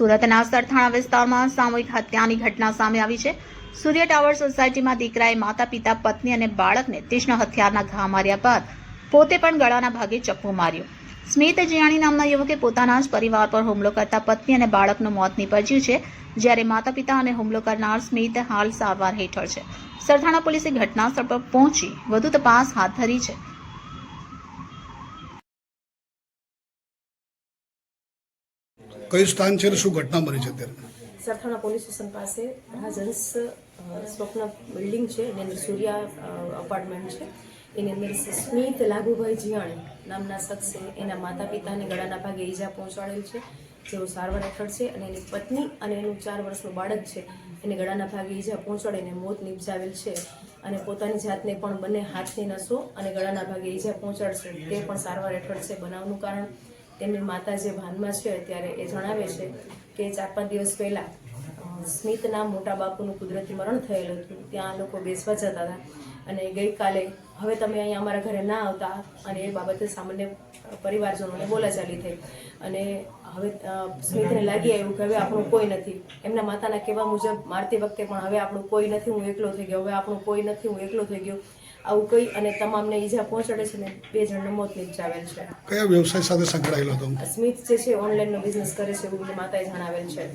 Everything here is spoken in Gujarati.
સુરતના સરથાણા વિસ્તારમાં સામૂહિક હત્યાની ઘટના સામે આવી છે। સૂર્ય ટાવર સોસાયટીમાં દીકરાએ માતા પિતા પત્ની અને બાળકને તીક્ષ્ણ હથિયારના ઘા માર્યા બાદ પોતે પણ ગળાના ભાગે ચપ્પુ માર્યો। સ્મિત જીયાણી નામના યુવકે પોતાના જ પરિવાર પર હુમલો કરતા પત્ની અને બાળકનું મોત નીપજ્યું છે, જ્યારે માતા પિતા અને હુમલો કરનાર સ્મિત હાલ સારવાર હેઠળ છે। સરથાણા પોલીસે ઘટના સ્થળ પર પહોંચી વધુ તપાસ હાથ ધરી છે। કયું સ્થાન છે અને શું ઘટના બની છે અત્યારે? સરથાણા પોલીસ સ્ટેશન પાસે રાજહંસ સ્વપ્ન બિલ્ડિંગ છે, એની અંદર સૂર્યા અપાર્ટમેન્ટ છે। એની અંદર સ્મિત લાગુભાઈ જીયાણી નામના શખ્સે એના માતા પિતાને ગળાના ભાગે ઈજા પહોંચાડેલ છે, જેઓ સારવાર હેઠળ છે, અને એની પત્ની અને એનું 4 વર્ષનું બાળક છે એને ગળાના ભાગે ઈજા પહોંચાડીને મોત નિપજાવેલ છે, અને પોતાની જાતને પણ બંને હાથની નસો અને ગળાના ભાગે ઈજા પહોંચાડશે તે પણ સારવાર હેઠળ છે। બનાવનું કારણ તેમની માતા જે ભાનમાં છે ત્યારે એ જણાવે છે કે 4-5 દિવસ પહેલા સ્મિતના મોટા બાપુનું કુદરતી મરણ થયેલું હતું, ત્યાં લોકો બેસવા જતા હતા, અને ગઈકાલે હવે તમે અહીંયા અમારા ઘરે ના આવતા, અને એ બાબતે સામાન્ય પરિવારજનોને બોલાચાલી થઈ, અને હવે સ્મિતને લાગી આવ્યું કે હવે આપણું કોઈ નથી। એમના માતાના કહેવા મુજબ મારતી વખતે પણ હવે આપણું કોઈ નથી, હું એકલો થઈ ગયો, હવે આપણું કોઈ નથી, હું એકલો થઈ ગયો, આવું કહી અને તમામને ઈજા પહોંચાડે છે, ને 2 જણનું મોત નિપજાવેલ છે। કયા વ્યવસાય સાથે સંકળાયેલો હતો? સ્મિત જે છે ઓનલાઈનનો બિઝનેસ કરે છે એવું માતાએ જણાવેલ છે।